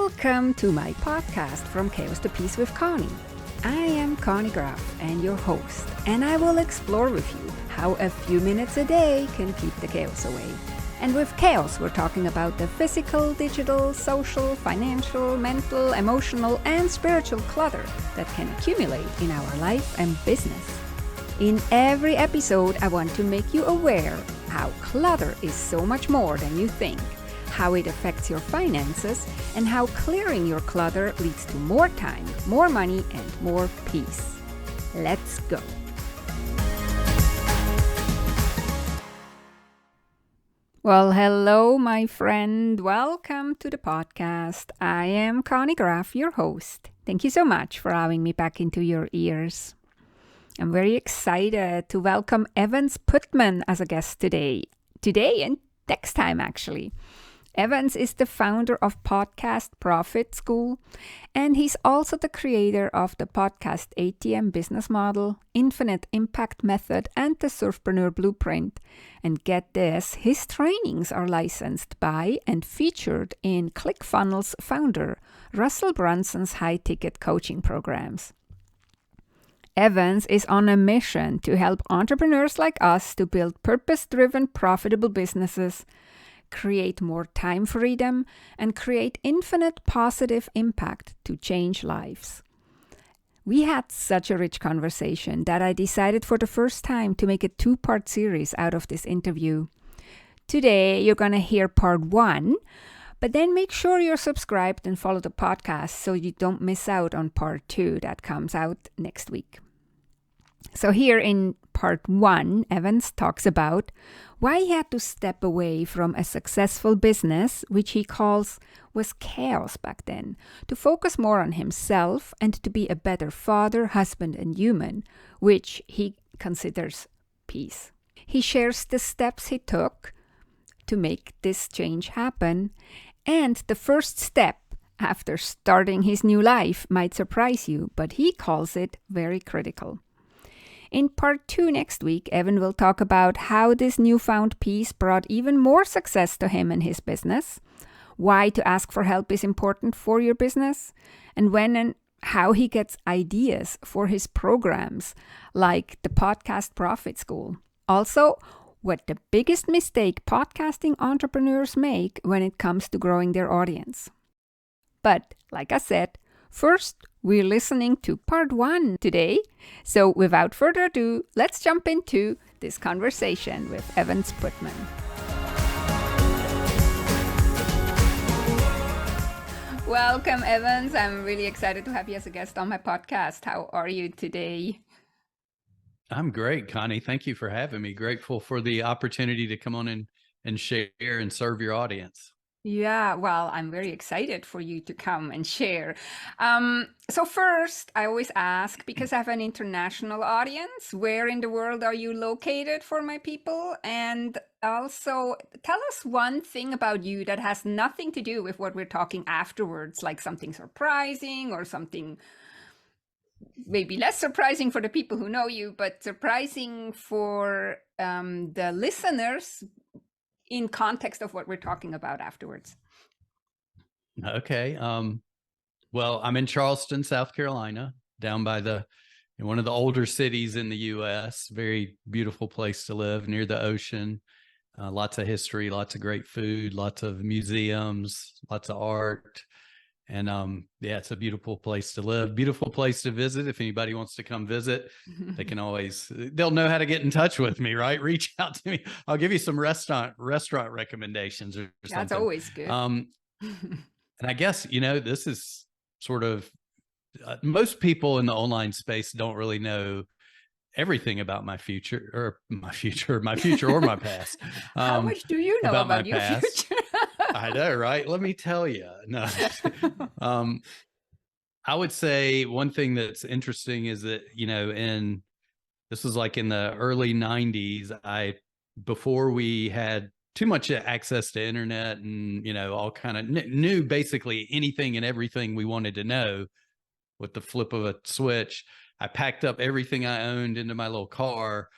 Welcome to my podcast, From Chaos to Peace with Conny. I am Conny Graf and your host, and I will explore with you how a few minutes a day can keep the chaos away. And with chaos, we're talking about the physical, digital, social, financial, mental, emotional, and spiritual clutter that can accumulate in our life and business. In every episode, I want to make you aware how clutter is so much more than you think, how it affects your finances, and how clearing your clutter leads to more time, more money, and more peace. Let's go. Well, hello, my friend. Welcome to the podcast. I am Conny Graf, your host. Thank you so much for having me back into your ears. I'm very excited to welcome Evans Putman as a guest today and next time, actually. Evans is the founder of Podcast Profit School, and he's also the creator of the podcast ATM business model, Infinite Impact Method, and the Surfpreneur Blueprint. And get this, his trainings are licensed by and featured in ClickFunnels founder Russell Brunson's high-ticket coaching programs. Evans is on a mission to help entrepreneurs like us to build purpose-driven, profitable businesses, create more time freedom, and create infinite positive impact to change lives. We had such a rich conversation that I decided for the first time to make a two-part series out of this interview. Today, you're going to hear part one, but then make sure you're subscribed and follow the podcast so you don't miss out on part two that comes out next week. So here in part one, Evans talks about why he had to step away from a successful business, which he calls was chaos back then, to focus more on himself and to be a better father, husband, and human, which he considers peace. He shares the steps he took to make this change happen, and the first step after starting his new life might surprise you, but he calls it very critical. In part two next week, Evan will talk about how this newfound peace brought even more success to him and his business, why to ask for help is important for your business, and when and how he gets ideas for his programs like the Podcast Profit School. Also, what the biggest mistake podcasting entrepreneurs make when it comes to growing their audience. But, like I said, first, we're listening to part one today. So without further ado, let's jump into this conversation with Evans Putman. Welcome, Evans. I'm really excited to have you as a guest on my podcast. How are you today? I'm great, Connie. Thank you for having me. Grateful for the opportunity to come on and share and serve your audience. Yeah, well, I'm very excited for you to come and share. So first, I always ask, because I have an international audience, where in the world are you located for my people? And also, tell us one thing about you that has nothing to do with what we're talking afterwards, like something surprising or something maybe less surprising for the people who know you, but surprising for the listeners in context of what we're talking about afterwards. Okay. Well, I'm in Charleston, South Carolina, down by in one of the older cities in the U.S. Very beautiful place to live, near the ocean. Lots of history, lots of great food, lots of museums, lots of art. And yeah, it's a beautiful place to live, beautiful place to visit. If anybody wants to come visit, they'll know how to get in touch with me, right? Reach out to me. I'll give you some restaurant recommendations or something. That's always good. And I guess, this is sort of, most people in the online space don't really know everything about my future or my past. How much do you know about your future? I know, right? Let me tell you. No, I would say one thing that's interesting is that, this was like in the early 90s, before we had too much access to internet and, all kind of knew basically anything and everything we wanted to know with the flip of a switch. I packed up everything I owned into my little car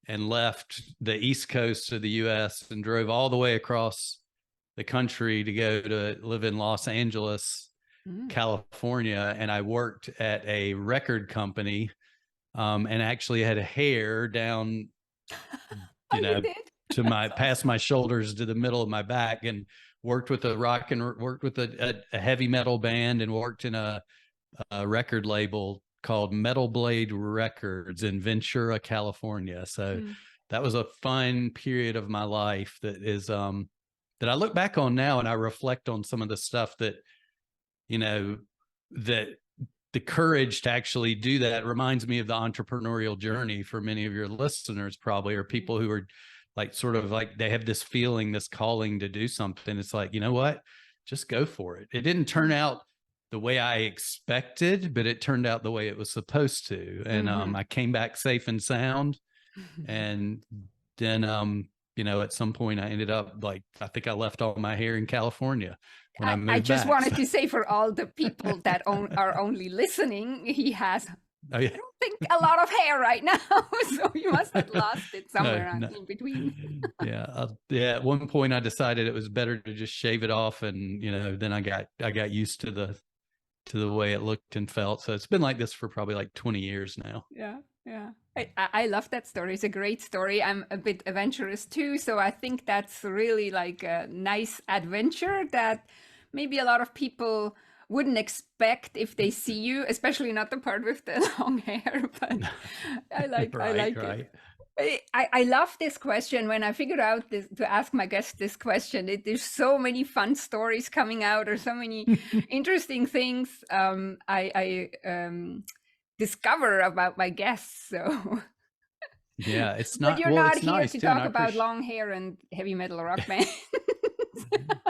and left the East Coast of the US and drove all the way across the country to go to live in Los Angeles California, and I worked at a record company, and actually had hair down, Oh, you did? to my That's past awesome. my shoulders to the middle of my back, and worked with a heavy metal band, and worked in a record label called Metal Blade Records in Ventura, California. So Mm. that was a fun period of my life that I look back on now, and I reflect on some of the stuff that, that the courage to actually do that reminds me of the entrepreneurial journey for many of your listeners, probably, or people who are like, sort of like, they have this feeling, this calling to do something. It's like, you know what, just go for it. It didn't turn out the way I expected, but it turned out the way it was supposed to. And I came back safe and sound. And then, at some point I ended up, like, I think I left all my hair in California when I I moved just back. wanted to say, for all the people that are only listening, he has, Oh, yeah. I don't think, a lot of hair right now. So you must have lost it somewhere No. in between. Yeah. At one point I decided it was better to just shave it off. And, then I got used to the way it looked and felt. So it's been like this for probably like 20 years now. Yeah, yeah. I love that story. It's a great story. I'm a bit adventurous too, so I think that's really like a nice adventure that maybe a lot of people wouldn't expect if they see you, especially not the part with the long hair. But I like Right. it. I love this question. When I figured out to ask my guest this question, there's so many fun stories coming out, or so many interesting things I discover about my guests. So, Yeah, it's but not, you're well, not it's here nice to too. And talk I about appreciate, long hair and heavy metal rock bands.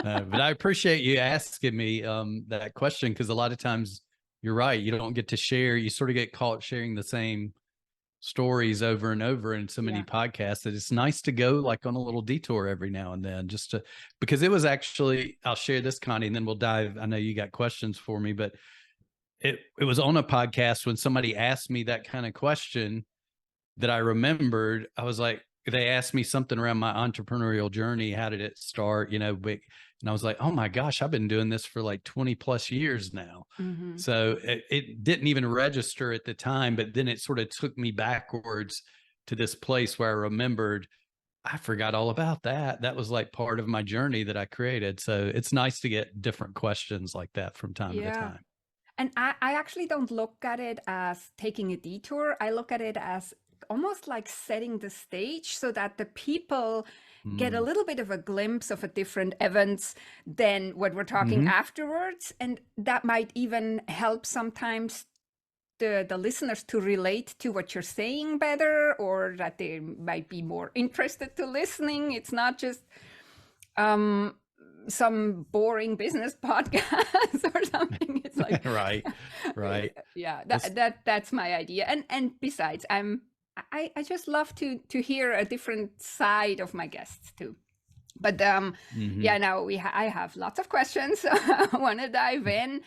but I appreciate you asking me that question, because a lot of times you're right. You don't get to share. You sort of get caught sharing the same stories over and over in so many Yeah. podcasts that it's nice to go like on a little detour every now and then, because it was actually, I'll share this, Connie, and then we'll dive. I know you got questions for me, but it was on a podcast when somebody asked me that kind of question that I remembered. I was like, they asked me something around my entrepreneurial journey. How did it start? And I was like, oh my gosh, I've been doing this for like 20 plus years now. Mm-hmm. So it didn't even register at the time, but then it sort of took me backwards to this place where I remembered, I forgot all about that. That was like part of my journey that I created. So it's nice to get different questions like that from time to Yeah. time. And I actually don't look at it as taking a detour. I look at it as almost like setting the stage so that the people get a Mm. little bit of a glimpse of a different Evans than what we're talking Mm-hmm. afterwards. And that might even help sometimes the listeners to relate to what you're saying better, or that they might be more interested to listening. It's not just some boring business podcast or something. It's like Right. yeah, Well, that's my idea. And besides, I just love to hear a different side of my guests too. But yeah, now I have lots of questions. I want to dive in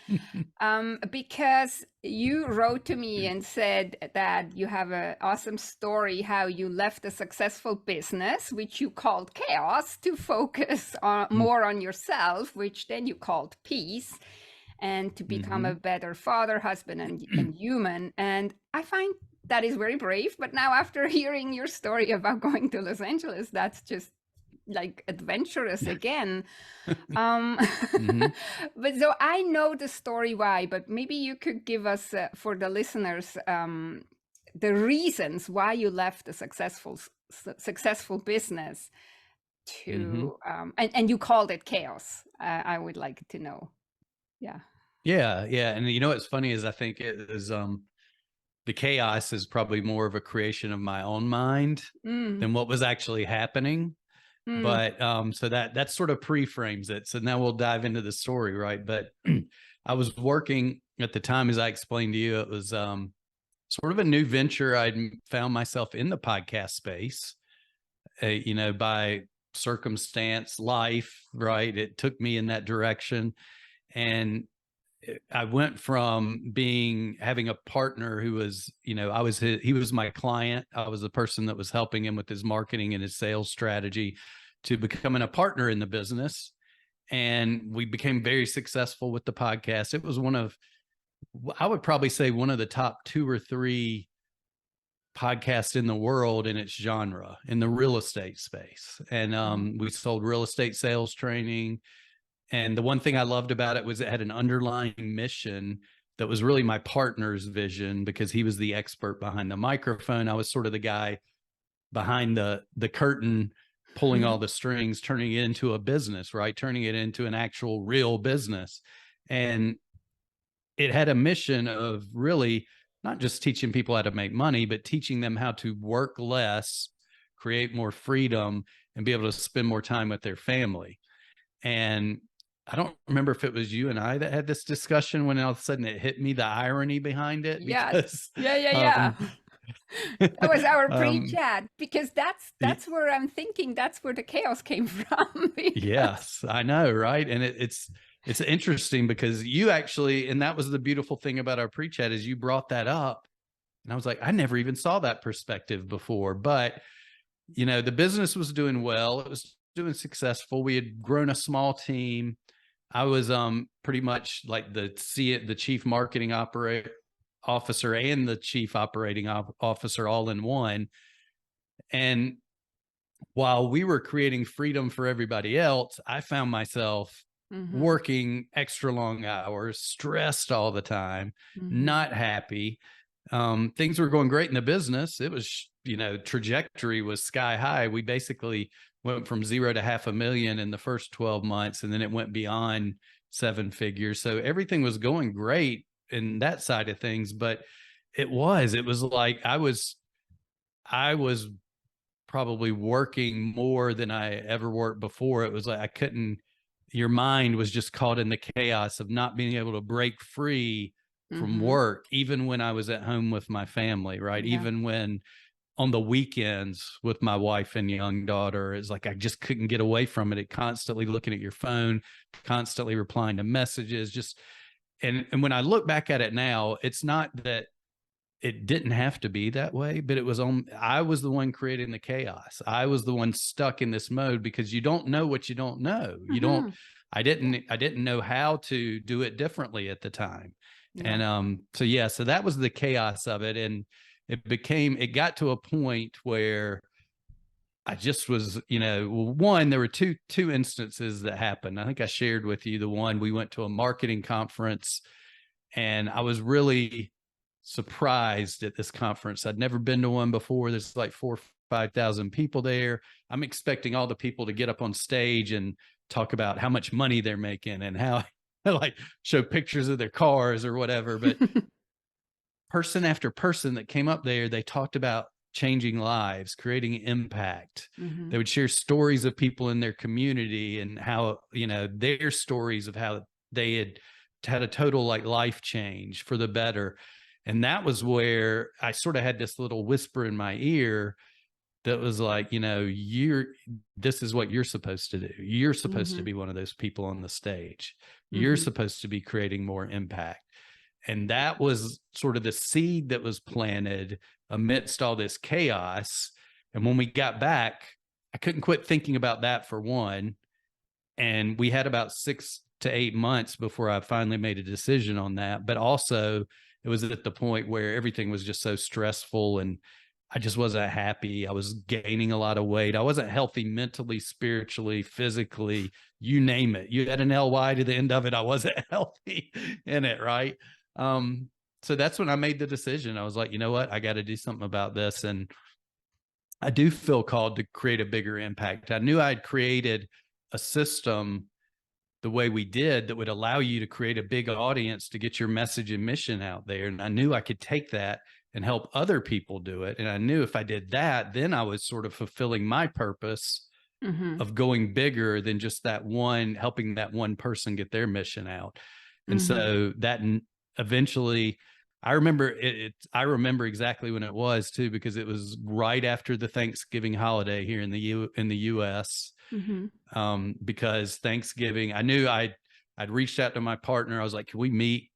because you wrote to me and said that you have an awesome story how you left a successful business, which you called chaos, to focus on more on yourself, which then you called peace, and to become a better father, husband, and human. And I find that is very brave. But now, after hearing your story about going to Los Angeles, that's just like adventurous again. But so I know the story why, but maybe you could give us for the listeners the reasons why you left a successful business to and you called it chaos. I would like to know. Yeah. Yeah. And what's funny is I think it is the chaos is probably more of a creation of my own mind Mm, than what was actually happening. mm, But so that sort of pre-frames it. So now we'll dive into the story, right? But I was working at the time, as I explained to you, it was sort of a new venture. I'd found myself in the podcast space, by circumstance, life, right? It took me in that direction. And I went from having a partner who was, he was my client. I was the person that was helping him with his marketing and his sales strategy, to becoming a partner in the business. and we became very successful with the podcast. It was I would probably say one of the top 2 or 3 podcasts in the world in its genre in the real estate space. And we sold real estate sales training. And the one thing I loved about it was it had an underlying mission that was really my partner's vision, because he was the expert behind the microphone. I was sort of the guy behind the curtain, pulling all the strings, turning it into a business, right? Turning it into an actual real business. And it had a mission of really not just teaching people how to make money, but teaching them how to work less, create more freedom, and be able to spend more time with their family. And I don't remember if it was you and I that had this discussion when all of a sudden it hit me, the irony behind it. Yes. Because Yeah. That was our um, pre-chat, because that's where I'm thinking that's where the chaos came from. yes, I know, right? And it's interesting because you actually, and that was the beautiful thing about our pre-chat, is you brought that up, and I was like, I never even saw that perspective before. But the business was doing well; it was doing successful. We had grown a small team. I was pretty much like the chief marketing officer and the chief operating officer all in one. And while we were creating freedom for everybody else, I found myself working extra long hours, stressed all the time, not happy. Things were going great in the business. It was, trajectory was sky high. We basically went from 0 to $500,000 in the first 12 months, and then it went beyond 7 figures. So everything was going great in that side of things, but it was like I was probably working more than I ever worked before. It was like your mind was just caught in the chaos of not being able to break free from work, even when I was at home with my family, right? Yeah. Even when on the weekends with my wife and young daughter, it's like I just couldn't get away from it. Constantly looking at your phone, constantly replying to messages, and when I look back at it now, it's not that it didn't have to be that way, but I was the one creating the chaos. I was the one stuck in this mode, because you don't know what you don't know. I didn't know how to do it differently at the time. Yeah. And so that was the chaos of it. And it got to a point where I just was, one, there were two instances that happened. I think I shared with you the one. We went to a marketing conference, and I was really surprised at this conference. I'd never been to one before. There's like 4,000 or 5,000 people there. I'm expecting all the people to get up on stage and talk about how much money they're making and how like show pictures of their cars or whatever. But person after person that came up there, they talked about changing lives, creating impact. They would share stories of people in their community and how, their stories of how they had a total like life change for the better. And that was where I sort of had this little whisper in my ear that was like, this is what you're supposed to do. You're supposed to be one of those people on the stage. You're supposed to be creating more impact. And that was sort of the seed that was planted amidst all this chaos. And when we got back, I couldn't quit thinking about that, for one. And we had about 6 to 8 months before I finally made a decision on that. But also, it was at the point where everything was just so stressful and I just wasn't happy. I was gaining a lot of weight. I wasn't healthy mentally, spiritually, physically, you name it. You had an LY to the end of it. I wasn't healthy in it, right? So that's when I made the decision. I was like, you know what? I got to do something about this. And I do feel called to create a bigger impact. I knew I'd created a system the way we did that would allow you to create a big audience to get your message and mission out there. And I knew I could take that and help other people do it. And I knew if I did that, then I was sort of fulfilling my purpose of going bigger than just helping that one person get their mission out. And so that eventually, I remember I remember exactly when it was too, because it was right after the Thanksgiving holiday here in the US. Because Thanksgiving, I knew I'd reached out to my partner. I was like, can we meet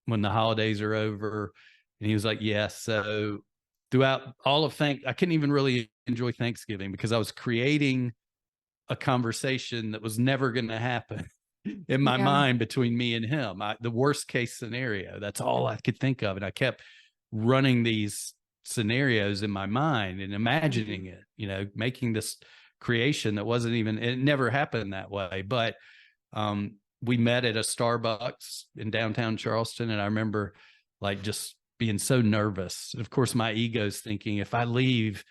when the holidays are over? And he was like, yes. So throughout all of I couldn't even really enjoy Thanksgiving because I was creating a conversation that was never going to happen in my Yeah. mind between me and him. The worst case scenario, that's all I could think of. And I kept running these scenarios in my mind and imagining it, you know, making this creation that wasn't even, it never happened that way. But we met at a Starbucks in downtown Charleston. And I remember like just being so nervous. Of course, my ego's thinking, if I leave,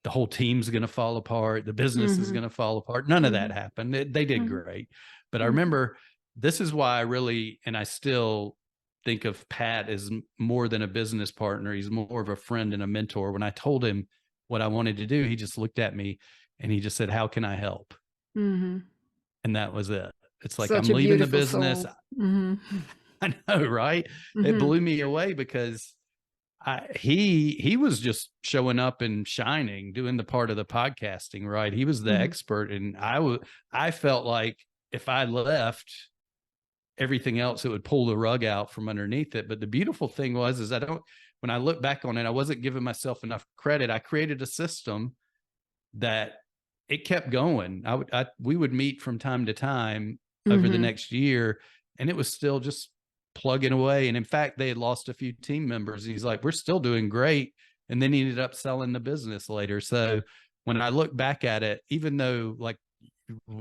the whole team's going to fall apart. The business is going to fall apart. None of that happened. They did great. But I remember this is why I really, and I still think of Pat as more than a business partner. He's more of a friend and a mentor. When I told him what I wanted to do, he just looked at me and he just said, "How can I help?" And that was it. It's like, Such I'm a leaving the beautiful business. soul. I know, right? It blew me away because he was just showing up and shining, doing the part of the podcasting, right? He was the expert. And I felt like if I left everything else, it would pull the rug out from underneath it. But the beautiful thing was, is when I look back on it, I wasn't giving myself enough credit. I created a system that it kept going. We would meet from time to time over the next year, and it was still just plugging away. And in fact, they had lost a few team members. And he's like, "We're still doing great." And then he ended up selling the business later. So when I look back at it, even though, like,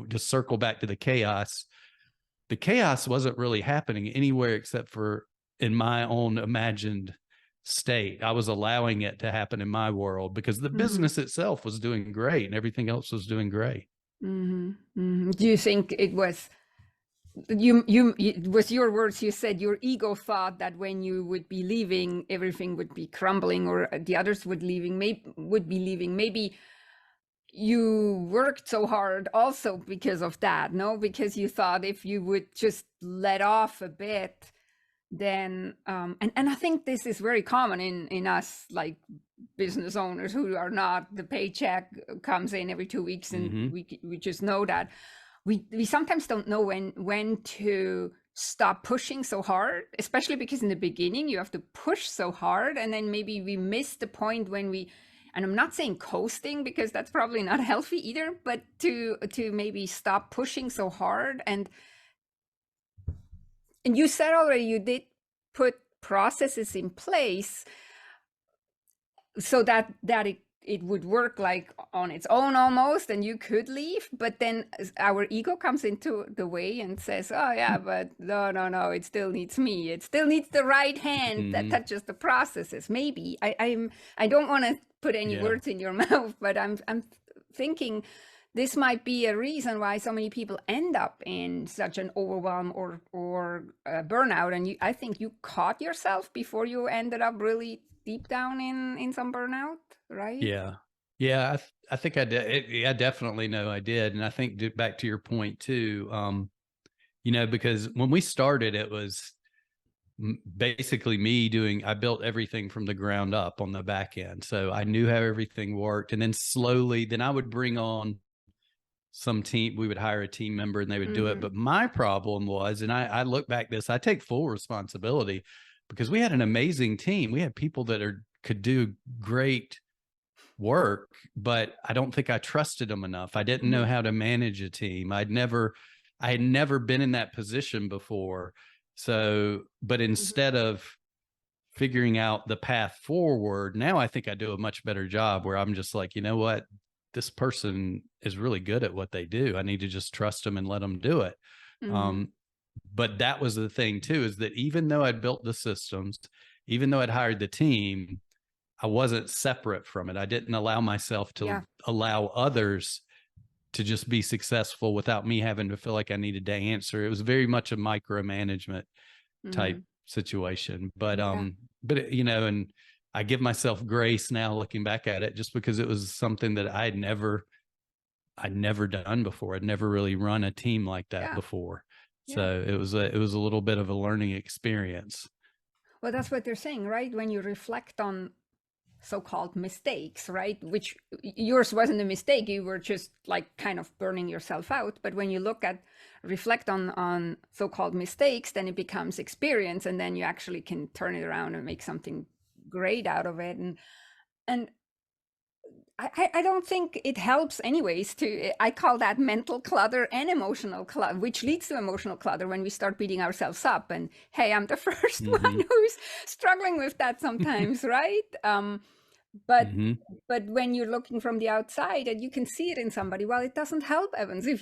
just circle back to the chaos wasn't really happening anywhere except for in my own imagined state. I was allowing it to happen in my world because the business itself was doing great and everything else was doing great. Do you think it was it was your words? You said your ego thought that when you would be leaving, everything would be crumbling, or the others would be leaving. Maybe you worked so hard also because of that, no? Because you thought if you would just let off a bit, then and I think this is very common in us, like business owners who are not, the paycheck comes in every 2 weeks and we just know that we sometimes don't know when to stop pushing so hard, especially because in the beginning you have to push so hard, and then maybe we miss the point when we, and I'm not saying coasting because that's probably not healthy either, but to maybe stop pushing so hard. And you said already you did put processes in place so that it would work like on its own almost, and you could leave. But then our ego comes into the way and says, "Oh yeah, but no, it still needs me. It still needs the right hand that touches the processes." Maybe I don't want to put any words in your mouth, but I'm thinking this might be a reason why so many people end up in such an overwhelm or burnout. And I think you caught yourself before you ended up really deep down in some burnout, right? Yeah. I think I did. I definitely know I did. And I think back to your point too, you know, because when we started, it was basically I built everything from the ground up on the back end. So I knew how everything worked. And then slowly, then I would bring on we would hire a team member and they would do it. But my problem was, and I look back I take full responsibility because we had an amazing team. We had people that could do great work, but I don't think I trusted them enough. I didn't know how to manage a team. I had never been in that position before. So, but instead of figuring out the path forward, now I think I do a much better job where I'm just like, you know what? This person is really good at what they do. I need to just trust them and let them do it. But that was the thing too, is that even though I'd built the systems, even though I'd hired the team, I wasn't separate from it. I didn't allow myself to allow others to just be successful without me having to feel like I needed to answer. It was very much a micromanagement type situation. But you know, and I give myself grace now looking back at it, just because it was something that I'd never done before. I'd never really run a team like that before. So it was a little bit of a learning experience. Well, that's what they're saying, right? When you reflect on so-called mistakes, right? Which yours wasn't a mistake. You were just like kind of burning yourself out. But when you reflect on so-called mistakes, then it becomes experience, and then you actually can turn it around and make something great out of it. And I don't think it helps anyways I call that mental clutter and emotional clutter, which leads to emotional clutter when we start beating ourselves up. And hey, I'm the first one Mm-hmm. who's struggling with that sometimes, right? But Mm-hmm. but when you're looking from the outside and you can see it in somebody, well, it doesn't help, Evans, if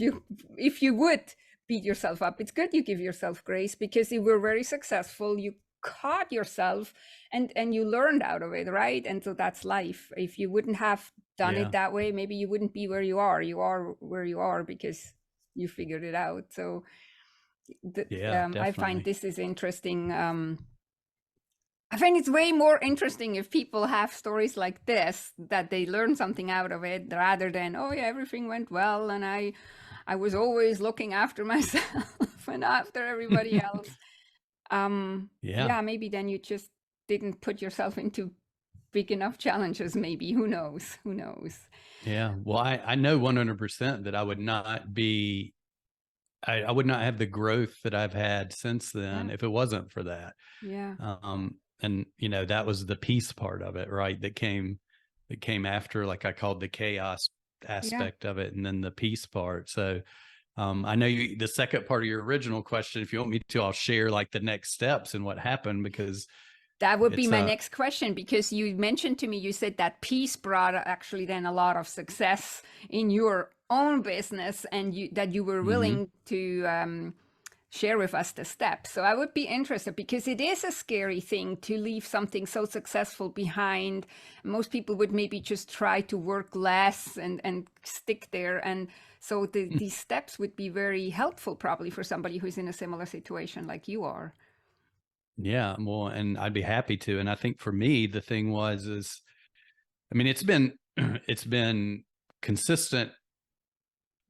you would beat yourself up. It's good you give yourself grace because you were very successful. You caught yourself and you learned out of it, right? And so that's life. If you wouldn't have done it Yeah. that way, maybe you wouldn't be where you are. You are where you are because you figured it out. So Yeah, I find definitely. this is interesting. I think it's way more interesting if people have stories like this, that they learn something out of it, rather than, oh yeah, everything went well and I was always looking after myself and after everybody else. Yeah. Yeah, maybe then you just didn't put yourself into big enough challenges, maybe. Who knows? Who knows? Yeah. Well, I know 100% that I would not be, I would not have the growth that I've had since then Yeah, if it wasn't for that. yeah, And you know, that was the peace part of it, right? That came after, like I called the chaos yeah. aspect of it, and then the peace part. So I know the second part of your original question, if you want me to, I'll share like the next steps and what happened, because That would be it's my next question because you mentioned to me, you said that peace brought actually then a lot of success in your own business and that you were mhm. willing to share with us the steps. So I would be interested because it is a scary thing to leave something so successful behind. Most people would maybe just try to work less and stick there. And so these steps would be very helpful probably for somebody who's in a similar situation like you are. Yeah, well, and I'd be happy to. And I think for me, the thing was, is, I mean, it's been, it's been consistent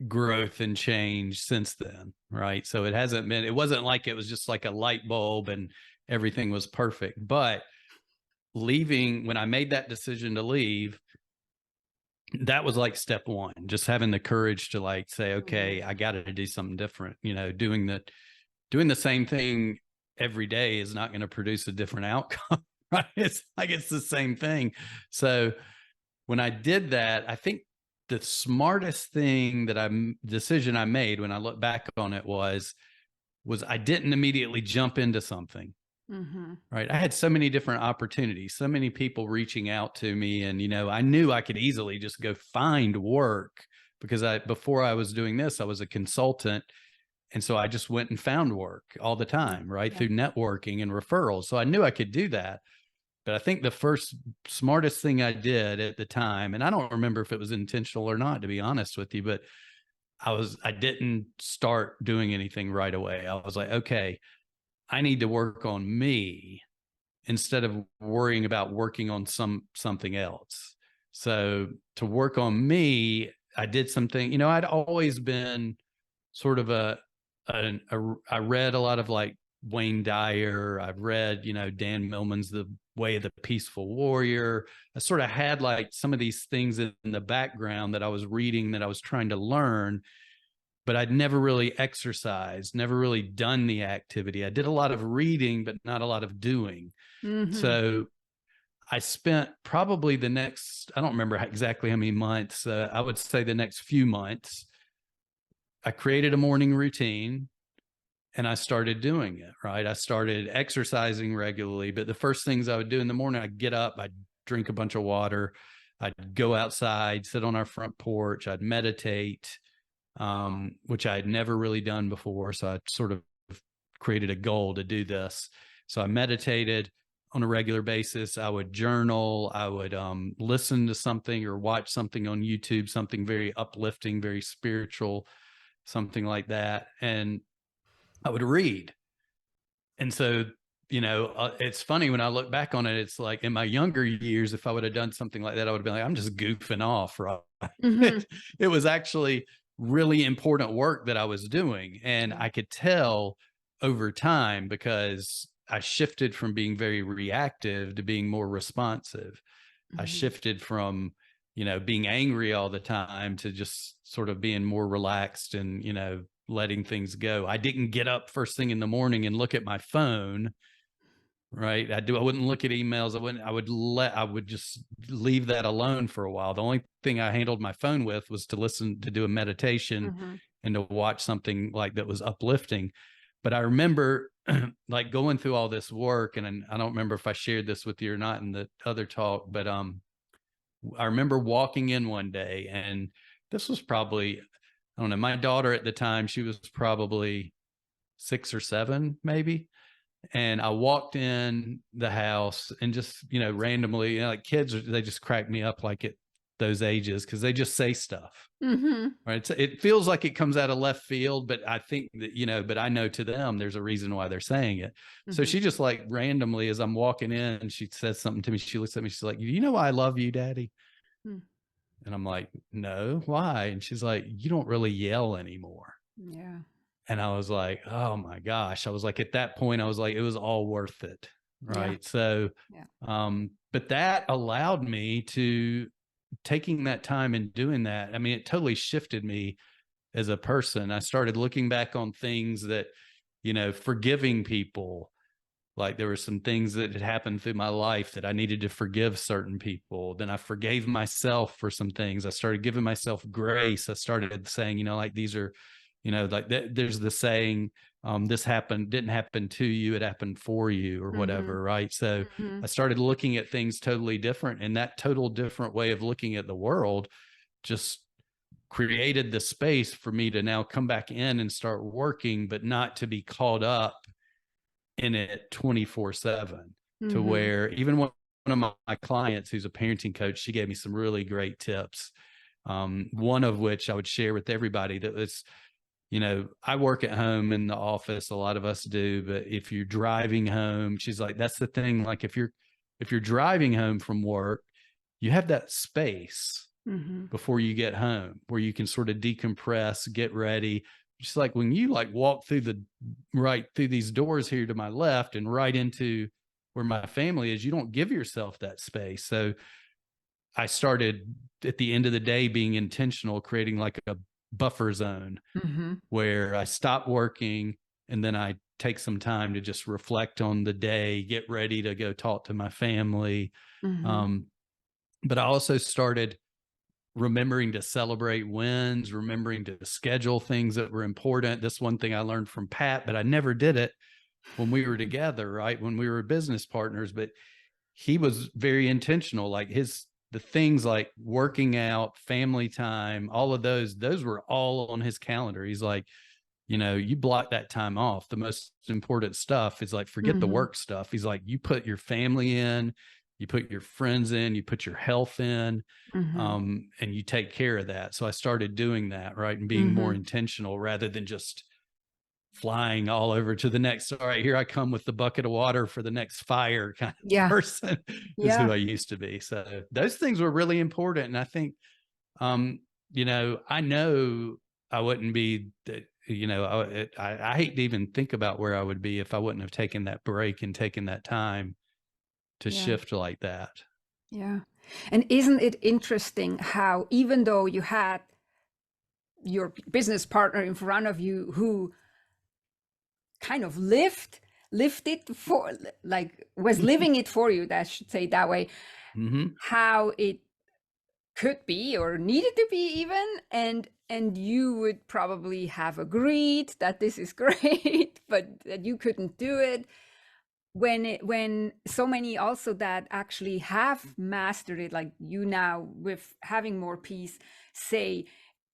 growth and change since then, right? So it hasn't been, it wasn't like it was just like a light bulb and everything was perfect. But leaving, when I made that decision to leave, that was like step one, just having the courage to like say, Mhm. okay, I got to do something different. You know, doing the same thing every day is not going to produce a different outcome. Right? It's like it's the same thing. So when I did that, I think the smartest thing that decision I made when I look back on it was I didn't immediately jump into something. Mhm. Right. I had so many different opportunities, so many people reaching out to me. And, you know, I knew I could easily just go find work because before I was doing this, I was a consultant. And so I just went and found work all the Yeah. time, right? Yeah. Through networking and referrals. So I knew I could do that. But I think the first smartest thing I did at the time, and I don't remember if it was intentional or not, to be honest with you, but I didn't start doing anything right away. I was like, okay, I need to work on me instead of worrying about working on something else. So to work on me, I did something, you know, I'd always been sort of I read a lot of like Wayne Dyer. I've read, you know, Dan Millman's The Way of the Peaceful Warrior. I sort of had like some of these things in the background that I was reading, that I was trying to learn, but I'd never really exercised, never really done the activity. I did a lot of reading, but not a lot of doing. Mhm. So I spent probably the next, I don't remember exactly how many months, I would say the next few months, I created a morning routine and I started doing it, right? I started exercising regularly, but the first things I would do in the morning, I'd get up, I'd drink a bunch of water, I'd go outside, sit on our front porch, I'd meditate, which I had never really done before. So I sort of created a goal to do this. So I meditated on a regular basis. I would journal. I would listen to something or watch something on YouTube, something very uplifting, very spiritual, something like that. And I would read. And so, you know, it's funny when I look back on it, it's like in my younger years, if I would have done something like that, I would have been like, I'm just goofing off, right? Mhm. It was actually really important work that I was doing. And Yeah. I could tell over time because I shifted from being very reactive to being more responsive. I Mhm. shifted from, you know, being angry all the time to just sort of being more relaxed and, you know, letting things go. I didn't get up first thing in the morning and look at my phone right? I wouldn't look at emails. I would just leave that alone for a while. The only thing I handled my phone with was to do a meditation Mm-hmm. and to watch something like that was uplifting. But I remember like going through all this work, and I don't remember if I shared this with you or not in the other talk, but I remember walking in one day, and this was probably, I don't know, my daughter at the time, she was probably 6 or 7, maybe. And I walked in the house and just, randomly, like kids, they just crack me up like at those ages because they just say stuff. Mm-hmm. Right. So it feels like it comes out of left field, but I think that, but I know to them there's a reason why they're saying it. So Mm-hmm. she just like randomly, as I'm walking in, she says something to me. She looks at me. She's like, you know why I love you, Daddy? Mm. And I'm like, no, why? And she's like, you don't really yell anymore. Yeah. And I was like, oh my gosh. I was like, at that point, I was like, it was all worth it. Yeah. Right. So, Yeah. but that allowed me to taking that time and doing that. I mean, it totally shifted me as a person. I started looking back on things that, forgiving people. Like there were some things that had happened through my life that I needed to forgive certain people. Then I forgave myself for some things. I started giving myself grace. I started saying, like these are, like there's the saying, this didn't happen to you, it happened for you or Mm-hmm. whatever. Right. So Mm-hmm. I started looking at things totally different. And that total different way of looking at the world just created the space for me to now come back in and start working, but not to be caught up in it 24/7, to Mm-hmm. where even one of my clients who's a parenting coach, she gave me some really great tips. One of which I would share with everybody that was, I work at home in the office, a lot of us do, but if you're driving home, she's like, that's the thing. Like if you're driving home from work, you have that space Mm-hmm. before you get home where you can sort of decompress, get ready. Just like when you like walk right through these doors here to my left and right into where my family is, you don't give yourself that space. So I started at the end of the day being intentional, creating like a buffer zone Mm-hmm. where I stop working and then I take some time to just reflect on the day, get ready to go talk to my family. Mm-hmm. Um, but I also started remembering to celebrate wins, remembering to schedule things that were important. This one thing I learned from Pat, but I never did it when we were together, right? When we were business partners, but he was very intentional. Like the things like working out, family time, all of those were all on his calendar. He's like, you block that time off. The most important stuff is like, forget the Mm-hmm. work stuff. He's like, you put your family in, you put your friends in, you put your health in, Mm-hmm. and you take care of that. So I started doing that, right, and being more Mm-hmm. intentional rather than just flying all over to the next. All right, here I come with the bucket of water for the next fire kind of Yeah. person is Yeah. who I used to be. So those things were really important, and I think, I know I wouldn't be that. I hate to even think about where I would be if I wouldn't have taken that break and taken that time to Yeah. shift like that. Yeah. And isn't it interesting how, even though you had your business partner in front of you who kind of lived it for, like, was living it for you, that should say it that way, Mm-hmm. how it could be or needed to be even, and you would probably have agreed that this is great, but that you couldn't do it. When so many also that actually have mastered it, like you now, with having more peace, say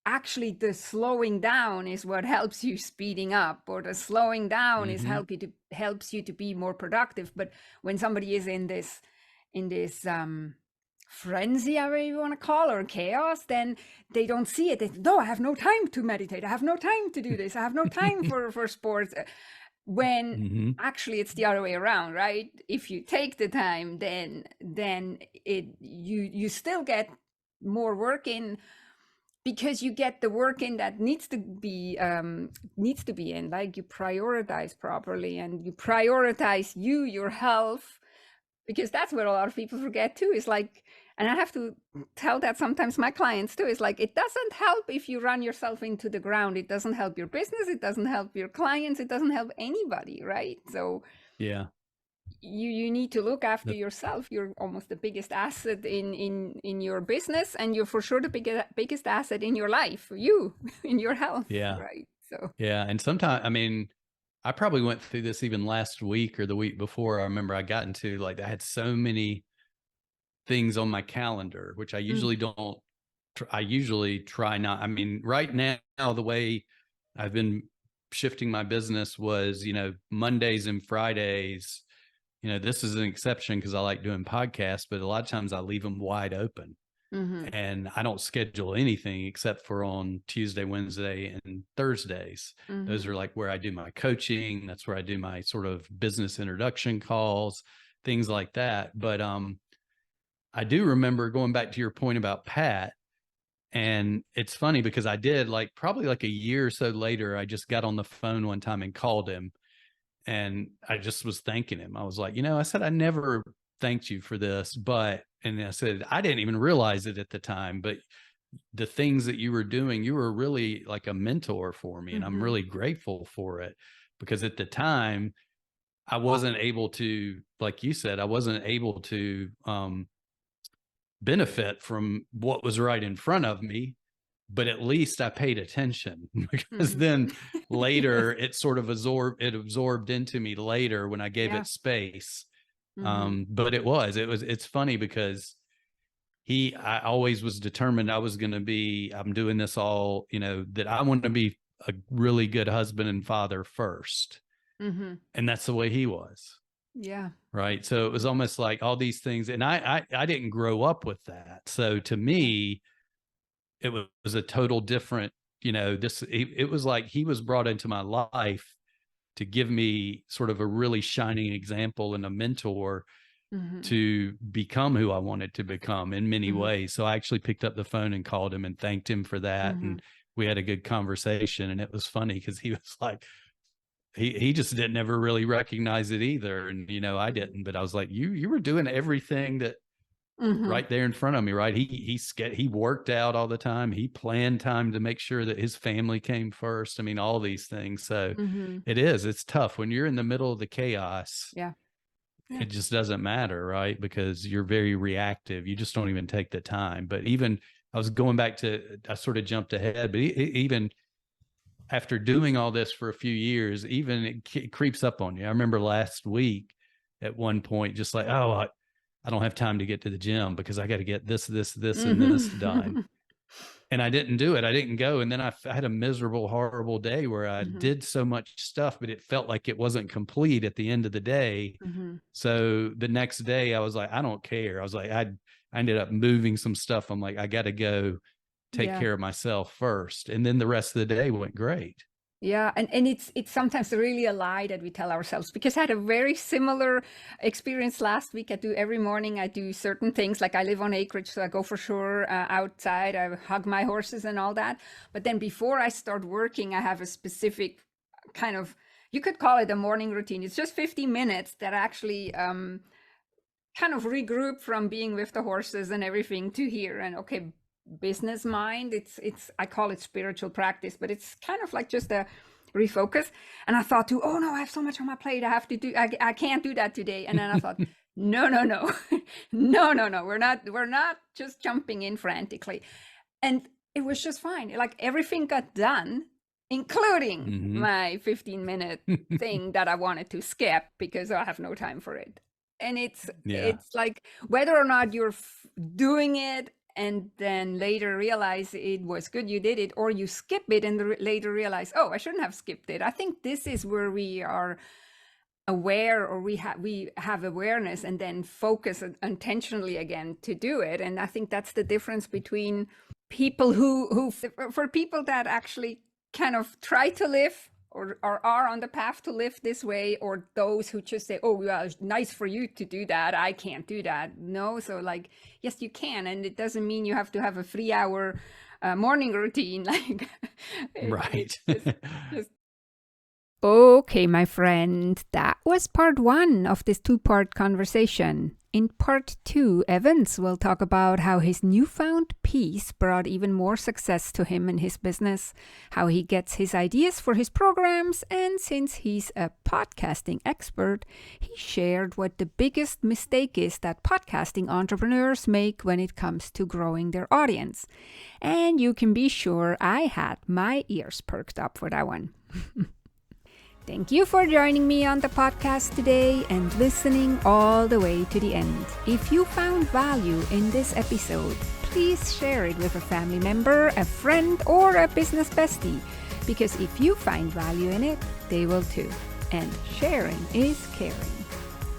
actually the slowing down is what helps you speeding up, or the slowing down is Mm-hmm. helps you to be more productive. But when somebody is in this frenzy, however you want to call, or chaos, then they don't see it. No, I have no time to meditate, I have no time to do this, I have no time for sports, when Mm-hmm. actually it's the other way around, right? If you take the time, then you still get more work in, because you get the work in that needs to be in, like you prioritize properly, and you prioritize your health, because that's what a lot of people forget too, is like, and I have to tell that sometimes my clients too, is like, it doesn't help if you run yourself into the ground. It doesn't help your business, it doesn't help your clients, it doesn't help anybody, right? So Yeah. you need to look after yourself. You're almost the biggest asset in your business, and you're for sure the biggest asset in your life, you in your health. Yeah. Right. So Yeah. And sometimes, I mean, I probably went through this even last week or the week before. I remember I got into like, I had so many things on my calendar, which I usually don't. I usually try not. I mean, right now, the way I've been shifting my business was, Mondays and Fridays. This is an exception because I like doing podcasts, but a lot of times I leave them wide open. And I don't schedule anything except for on Tuesday, Wednesday, and Thursdays. Those are like where I do my coaching. That's where I do my sort of business introduction calls, things like that. But I do remember going back to your point about Pat. And it's funny because I did like probably like a year or so later, I just got on the phone one time and called him. And I just was thanking him. I was like, I said, I never thanked you for this, and I said, I didn't even realize it at the time, but the things that you were doing, you were really like a mentor for me. And I'm really grateful for it, because at the time I wasn't able to, like you said, I wasn't able to benefit from what was right in front of me, but at least I paid attention, because then later it sort of absorbed into me later when I gave it space. But it's funny because I always was determined I was going to be, I'm doing this all, that I want to be a really good husband and father first. And that's the way he was. Yeah. Right. So it was almost like all these things. And I didn't grow up with that. So to me, it was a total different, it was like he was brought into my life to give me sort of a really shining example and a mentor to become who I wanted to become in many ways. So I actually picked up the phone and called him and thanked him for that. And we had a good conversation. And it was funny because he was like, he just didn't ever really recognize it either. And, I didn't, but I was like, you were doing everything that right there in front of me. Right. He worked out all the time. He planned time to make sure that his family came first. I mean, all these things. So it's tough when you're in the middle of the chaos. Yeah. It just doesn't matter. Right. Because you're very reactive. You just don't even take the time. But even I was going back to, I sort of jumped ahead, but even after doing all this for a few years, even it creeps up on you. I remember last week at one point, just like, I don't have time to get to the gym because I got to get this, and this done. And I didn't do it. I didn't go. And then I had a miserable, horrible day where I did so much stuff, but it felt like it wasn't complete at the end of the day. So the next day I was like, I don't care. I was like, I ended up moving some stuff. I'm like, I got to go take care of myself first. And then the rest of the day went great. Yeah, and it's sometimes really a lie that we tell ourselves, because I had a very similar experience last week. Every morning I do certain things, like I live on acreage, so I go for sure outside, I hug my horses and all that. But then before I start working, I have a specific kind of, you could call it a morning routine. It's just 50 minutes that actually kind of regroup from being with the horses and everything to here. And okay, business mind, it's I call it spiritual practice, but it's kind of like just a refocus. And I thought too, oh no, I have so much on my plate, I can't do that today. And then I thought, no no, we're not just jumping in frantically. And it was just fine. Like everything got done, including my 15-minute thing that I wanted to skip because I have no time for it. And it's like, whether or not you're doing it and then later realize it was good you did it, or you skip it and later realize, oh, I shouldn't have skipped it. I think this is where we are aware, or we have awareness and then focus intentionally again to do it. And I think that's the difference between people who for people that actually kind of try to live or are on the path to live this way, or those who just say, oh, well, it's nice for you to do that, I can't do that. No, so like, yes, you can. And it doesn't mean you have to have a 3-hour morning routine. Like, right. just Okay, my friend, that was part 1 of this 2-part conversation. In part 2, Evans will talk about how his newfound peace brought even more success to him and his business, how he gets his ideas for his programs, and since he's a podcasting expert, he shared what the biggest mistake is that podcasting entrepreneurs make when it comes to growing their audience. And you can be sure I had my ears perked up for that one. Thank you for joining me on the podcast today and listening all the way to the end. If you found value in this episode, please share it with a family member, a friend, or a business bestie. Because if you find value in it, they will too. And sharing is caring.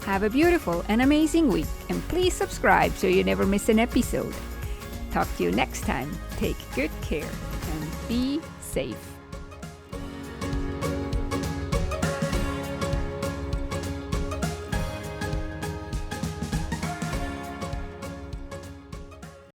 Have a beautiful and amazing week, and please subscribe so you never miss an episode. Talk to you next time. Take good care and be safe.